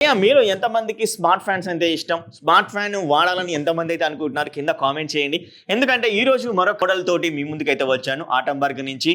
మీరు ఎంతమందికి smart fans అంటే ఇష్టం? స్మార్ట్ ఫ్యాన్ వాడాలని ఎంతమంది అయితే అనుకుంటున్నారు కింద కామెంట్ చేయండి. ఎందుకంటే ఈరోజు మరో మోడల్ తోటి మీ ముందుకైతే వచ్చాను. ఆటంబర్గ్ నుంచి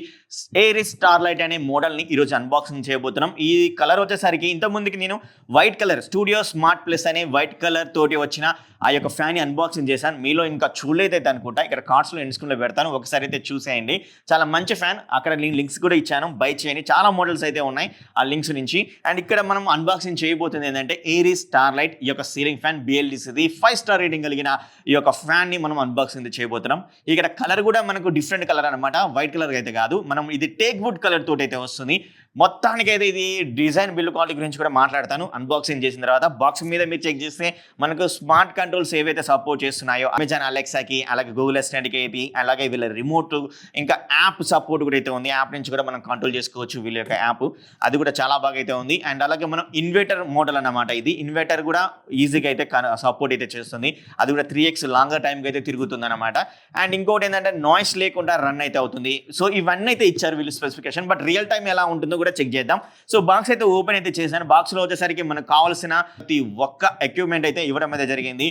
ఏరిస్ స్టార్లైట్ అనే మోడల్‌ని ఈరోజు అన్బాక్సింగ్ చేయబోతున్నాం. ఈ కలర్ వచ్చేసరికి ఇంతకుముందుకి నేను white colour studio smart plus అనే వైట్ కలర్ తోటి వచ్చిన ఆ యొక్క ఫ్యాన్‌ని అన్బాక్సింగ్ చేశాను. మీలో ఇంకా చూడలేదైతే అనుకుంటా. ఇక్కడ కార్డ్స్‌లో ఎండ్ స్క్రీన్‌లో పెడతాను. ఒకసారి అయితే చూసేయండి. చాలా మంచి ఫ్యాన్. అక్కడ లింక్స్ కూడా ఇచ్చాను. బై చేయండి. చాలా మోడల్స్ అయితే ఉన్నాయి ఆ లింక్స్ నుంచి. అండ్ ఇక్కడ మనం అన్బాక్సింగ్ చేయబోతుంది ఏంటంటే ఏరిస్ స్టార్లైట్ ఈ యొక్క సీలింగ్ ఫ్యాన్ BLDCది 5 స్టార్ రేటింగ్ కలిగిన ఈ యొక్క ఫ్యాన్ ని మనం అన్బాక్సింగ్ చేయబోతున్నాం. ఇక్కడ కలర్ కూడా మనకు డిఫరెంట్ కలర్ అనమాట. వైట్ కలర్ అయితే కాదు, మనం ఇది టేక్ వుడ్ కలర్ తోటి అయితే వస్తుంది. మొత్తానికి అయితే ఇది డిజైన్ బిల్డ్ క్వాలిటీ గురించి కూడా మాట్లాడతాను అన్బాక్సింగ్ చేసిన తర్వాత. బాక్స్ మీద మీరు చెక్ చేస్తే మనకు స్మార్ట్ కంట్రోల్స్ ఏవైతే సపోర్ట్ చేస్తున్నాయో అమెజాన్ అలెక్సాకి, అలాగే గూగుల్ అసిస్టెంట్కి అయితే, అలాగే వీళ్ళ రిమోట్ ఇంకా యాప్ సపోర్ట్ కూడా అయితే ఉంది. యాప్ నుంచి కూడా మనం కంట్రోల్ చేసుకోవచ్చు వీళ్ళ యొక్క యాప్. అది కూడా చాలా బాగా అయితే ఉంది. అండ్ అలాగే మనం ఇన్వర్టర్ మోడల్ అన్నమాట. ఇది ఇన్వర్టర్ కూడా ఈజీగా అయితే సపోర్ట్ అయితే చేస్తుంది. అది కూడా 3x లాంగర్ టైంకి అయితే తిరుగుతుంది అనమాట. అండ్ ఇంకోటి ఏంటంటే నాయిస్ లేకుండా రన్ అయితే అవుతుంది. సో ఇవన్నీ అయితే ఇచ్చారు వీళ్ళు స్పెసిఫికేషన్. బట్ రియల్ టైం ఎలా ఉంటుందో కూడా చెక్ చేద్దాం. సో బాక్స్ అయితే ఓపెన్ అయితే చేశాను. బాక్స్లో వచ్చేసరికి మనకు కావాల్సిన ప్రతి ఒక్క ఎక్విప్మెంట్ అయితే ఇవ్వడం అయితే జరిగింది.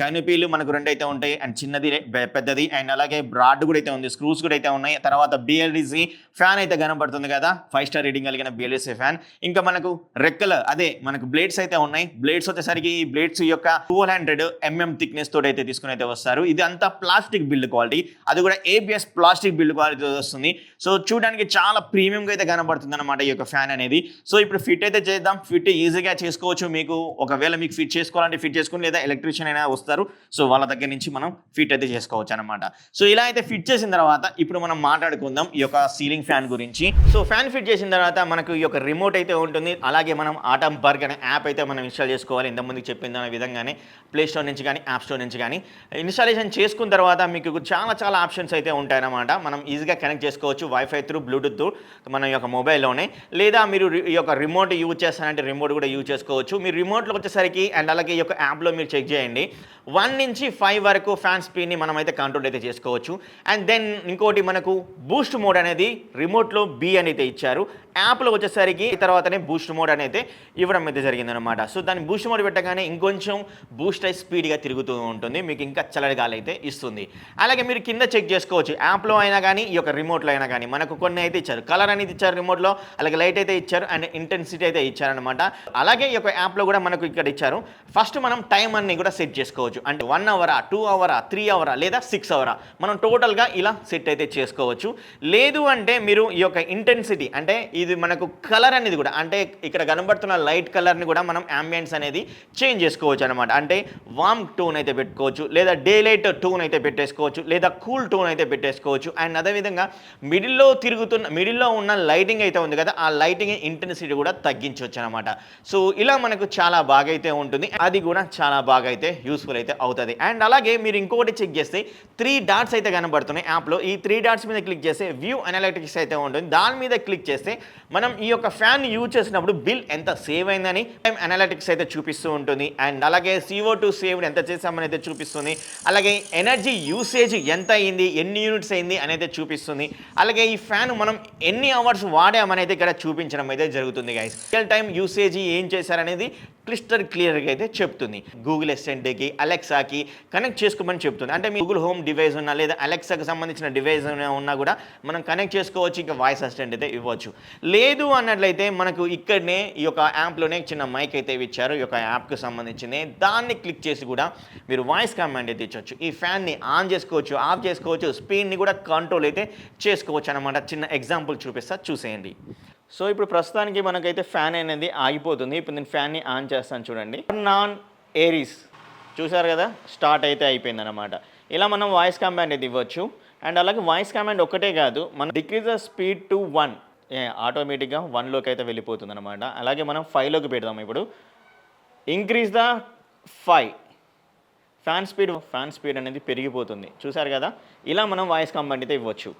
కనిపీలు మనకు రెండు అయితే ఉంటాయి. అండ్ చిన్నది పెద్దది. అండ్ అలాగే బ్రాడ్ కూడా అయితే ఉంది. స్క్రూస్ కూడా అయితే ఉన్నాయి. తర్వాత BLDC ఫ్యాన్ అయితే కనబడుతుంది కదా, 5 స్టార్ రేటింగ్ కలిగిన BLDC ఫ్యాన్. ఇంకా మనకు రెక్కల అదే మనకు బ్లేడ్స్ అయితే ఉన్నాయి. బ్లేడ్స్ వచ్చేసరికి ఈ బ్లేడ్స్ యొక్క 200 mm థిక్నెస్ తోటి అయితే తీసుకుని అయితే వస్తారు. ఇది అంతా ప్లాస్టిక్ బిల్డ్ క్వాలిటీ. అది కూడా ABS ప్లాస్టిక్ బిల్డ్ క్వాలిటీ వస్తుంది. సో చూడడానికి చాలా ప్రీమియంగా అయితే కనబడుతుంది అనమాట ఈ యొక్క ఫ్యాన్ అనేది. సో ఇప్పుడు ఫిట్ అయితే చేద్దాం. ఫిట్ ఈజీగా చేసుకోవచ్చు. మీకు ఒకవేళ మీకు ఫిట్ చేసుకోవాలంటే ఫిట్ చేసుకుని, లేదా ఎలక్ట్రీషియన్ అయినా వస్తారు. సో వాళ్ళ దగ్గర నుంచి మనం ఫిట్ అయితే చేసుకోవచ్చు అనమాట. సో ఇలా అయితే ఫిట్ చేసిన తర్వాత ఇప్పుడు మనం మాట్లాడుకుందాం ఈ యొక్క సీలింగ్ ఫ్యాన్ గురించి. సో ఫ్యాన్ ఫిట్ చేసిన తర్వాత మనకు ఈ యొక్క రిమోట్ అయితే ఉంటుంది. అలాగే మనం ఆటంబర్గ్ అనే యాప్ అయితే మనం ఇన్స్టాల్ చేసుకోవాలి. ఇంతకుముందుకు చెప్పింది అనే విధంగానే ప్లే స్టోర్ నుంచి కానీ యాప్ స్టోర్ నుంచి కానీ ఇన్స్టాలేషన్ చేసుకున్న తర్వాత మీకు చాలా ఆప్షన్స్ అయితే ఉంటాయన్నమాట. మనం ఈజీగా కనెక్ట్ చేసుకోవచ్చు వైఫై త్రూ, బ్లూటూత్ మన యొక్క మొబైల్లోనే. లేదా మీరు ఈ యొక్క రిమోట్ యూజ్ చేస్తానంటే రిమోట్ కూడా యూజ్ చేసుకోవచ్చు. మీరు రిమోట్లో వచ్చేసరికి అండ్ అలాగే ఈ యొక్క యాప్లో మీరు చెక్ చేయండి. 1 నుంచి 5 వరకు ఫ్యాన్ స్పీడ్ని మనం అయితే కంట్రోల్ అయితే చేసుకోవచ్చు. అండ్ దెన్ ఇంకోటి మనకు బూస్ట్ మోడ్ అనేది రిమోట్లో B అని అయితే ఇచ్చారు. యాప్లో వచ్చేసరికి తర్వాతనే బూస్ట్ మోడ్ అనేది ఇవ్వడం అయితే జరిగిందనమాట. సో దాన్ని బూస్ట్ మోడ్ పెట్టగానే ఇంకొంచెం బూస్ట్ అయి స్పీడ్గా తిరుగుతూ ఉంటుంది. మీకు ఇంకా చల్లటి గాలి అయితే ఇస్తుంది. అలాగే మీరు కింద చెక్ చేసుకోవచ్చు. యాప్లో అయినా కానీ ఈ యొక్క రిమోట్లో అయినా కానీ మనకు కొన్ని అయితే ఇచ్చారు. కలర్ అనేది ఇచ్చారు రిమోట్లో, అలాగే లైట్ అయితే ఇచ్చారు, అండ్ ఇంటెన్సిటీ అయితే ఇచ్చారనమాట. అలాగే ఈ యొక్క యాప్లో కూడా మనకు ఇక్కడ ఇచ్చారు. ఫస్ట్ మనం టైం అన్ని కూడా సెట్ చేసుకోవచ్చు. అంటే 1 అవరా, 2 అవరా, 3 అవరా, లేదా 6 అవరా మనం టోటల్గా ఇలా సెట్ అయితే చేసుకోవచ్చు. లేదు అంటే మీరు ఈ యొక్క ఇంటెన్సిటీ అంటే ఇది మనకు కలర్ అనేది కూడా, అంటే ఇక్కడ కనబడుతున్న లైట్ కలర్ని కూడా మనం యాంబియన్స్ అనేది చేంజ్ చేసుకోవచ్చు అనమాట. అంటే వార్మ్ టోన్ అయితే పెట్టుకోవచ్చు, లేదా డే లైట్ టోన్ అయితే పెట్టేసుకోవచ్చు, లేదా కూల్ టోన్ అయితే పెట్టేసుకోవచ్చు. అండ్ అదేవిధంగా మిడిల్లో ఉన్న లైటింగ్ అయితే ఉంది కదా, ఆ లైటింగ్ ఇంటెన్సిటీ కూడా తగ్గించవచ్చు అనమాట. సో ఇలా మనకు చాలా బాగా అయితే ఉంటుంది. అది కూడా చాలా బాగా అయితే యూస్ఫుల్ అయితే అవుతుంది. అండ్ అలాగే మీరు ఇంకొకటి చెక్ చేస్తే 3 డాట్స్ అయితే కనబడుతున్నాయి యాప్లో. ఈ 3 డాట్స్ మీద క్లిక్ చేస్తే వ్యూ అనలిటిక్స్ అయితే ఉంటుంది. దాని మీద క్లిక్ చేస్తే మనం ఈ యొక్క ఫ్యాన్ యూజ్ చేసినప్పుడు బిల్ ఎంత సేవ్ అయిందని టైం అనలిటిక్స్ అయితే చూపిస్తూ ఉంటుంది. అండ్ అలాగే CO2 సేవ్డ్ ఎంత చేసామని అయితే చూపిస్తుంది. అలాగే ఎనర్జీ యూసేజ్ ఎంత అయింది, ఎన్ని యూనిట్స్ అయింది అనేది చూపిస్తుంది. అలాగే ఈ ఫ్యాన్ మనం ఎన్ని అవర్స్ వాడామని అయితే ఇక్కడ చూపించడం అయితే జరుగుతుంది గైస్. రియల్ టైం యూసేజ్ ఏం చేశారనేది క్లిస్టర్ క్లియర్గా అయితే చెప్తుంది. గూగుల్ అసిస్టెంట్కి, అలెక్సాకి కనెక్ట్ చేసుకోమని చెప్తుంది. అంటే మీ గూగుల్ హోమ్ డివైస్ ఉన్నా, లేదా అలెక్సాకి సంబంధించిన డివైస్ ఉన్నా కూడా మనం కనెక్ట్ చేసుకోవచ్చు. ఇంకా వాయిస్ అసిస్టెంట్ అయితే ఇవ్వచ్చు. లేదు అన్నట్లయితే మనకు ఇక్కడనే ఈ యొక్క యాప్లోనే చిన్న మైక్ అయితే ఇచ్చారు. ఈ యొక్క యాప్కి సంబంధించింది. దాన్ని క్లిక్ చేసి కూడా మీరు వాయిస్ కమాండ్ అయితే ఇచ్చవచ్చు. ఈ ఫ్యాన్ని ఆన్ చేసుకోవచ్చు, ఆఫ్ చేసుకోవచ్చు, స్పీడ్ని కూడా కంట్రోల్ అయితే చేసుకోవచ్చు అనమాట. చిన్న ఎగ్జాంపుల్ చూపిస్తా, చూసేయండి. సో ఇప్పుడు ప్రస్తుతానికి మనకైతే ఫ్యాన్ అనేది ఆగిపోతుంది. ఇప్పుడు నేను ఫ్యాన్ని ఆన్ చేస్తాను చూడండి. నాన్ ఏరీస్ చూసారు కదా, స్టార్ట్ అయితే అయిపోయింది అనమాట. ఇలా మనం వాయిస్ కమాండ్ అయితే ఇవ్వచ్చు. అండ్ అలాగే వాయిస్ కమాండ్ ఒకటే కాదు, మనం డిక్రీజ్ ద స్పీడ్ టు 1 ఆటోమేటిక్గా 1లోకి అయితే వెళ్ళిపోతుంది అనమాట. అలాగే మనం 5లోకి పెడదాం. ఇప్పుడు ఇంక్రీజ్ ద 5 ఫ్యాన్ స్పీడ్ అనేది పెరిగిపోతుంది. చూసారు కదా, ఇలా మనం వాయిస్ కమాండ్ అయితే ఇవ్వచ్చు.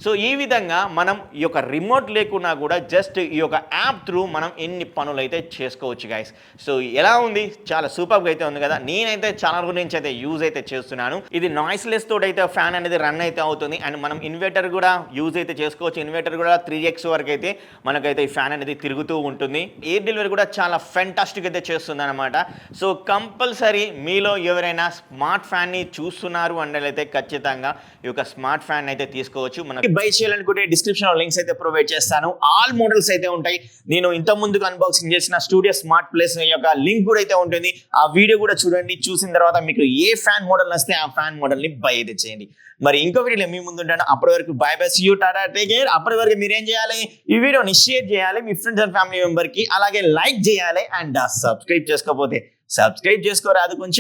సో ఈ విధంగా మనం ఈ యొక్క రిమోట్ లేకున్నా కూడా జస్ట్ ఈ యొక్క యాప్ త్రూ మనం ఎన్ని పనులు అయితే చేసుకోవచ్చు గైస్. సో ఎలా ఉంది, చాలా సూపర్గా అయితే ఉంది కదా. నేనైతే చాలా రోజుల నుంచి అయితే యూజ్ అయితే చేస్తున్నాను. ఇది నాయిస్లెస్ తోటి అయితే ఫ్యాన్ అనేది రన్ అయితే అవుతుంది. అండ్ మనం ఇన్వర్టర్ కూడా యూజ్ అయితే చేసుకోవచ్చు. ఇన్వర్టర్ కూడా 3x వరకు అయితే మనకైతే ఈ ఫ్యాన్ అనేది తిరుగుతూ ఉంటుంది. ఎయిర్ డెలివరీ కూడా చాలా ఫెంటాస్టిక్ అయితే చేస్తుంది అనమాట. సో కంపల్సరీ మీలో ఎవరైనా స్మార్ట్ ఫ్యాన్ ని చూస్తున్నారు అంటే అయితే ఖచ్చితంగా ఈ యొక్క స్మార్ట్ ఫ్యాన్ అయితే తీసుకోవచ్చు. మనకి బై చేయాలనుకుంటే డిస్క్రిప్షన్ లో లింక్స్ అయితే ప్రొవైడ్ చేస్తాను. ఆల్ మోడల్స్ అయితే ఉంటాయి. నేను ఇంత ముందుకు అన్బాక్సింగ్ చేసిన స్టూడియో స్మార్ట్ ప్లేస్ యొక్క లింక్ కూడా అయితే ఉంటుంది. ఆ వీడియో కూడా చూడండి. చూసిన తర్వాత మీకు ఏ ఫ్యాన్ మోడల్ వస్తే ఆ ఫ్యాన్ మోడల్ ని బై అయితే చేయండి. మరి ఇంకో వీడియోలో మీ ముందు ఉంటాను. అప్పటి వరకు bye bye, see you, tata, take care. అప్పటి వరకు మీరేం చేయాలి, ఈ వీడియోని షేర్ చేయాలి మీ ఫ్రెండ్స్ అండ్ ఫ్యామిలీ మెంబర్ కి, అలాగే లైక్ చేయాలి. అండ్ సబ్స్క్రైబ్ చేసుకోకపోతే సబ్స్క్రైబ్ చేసుకోరాదు కొంచెం.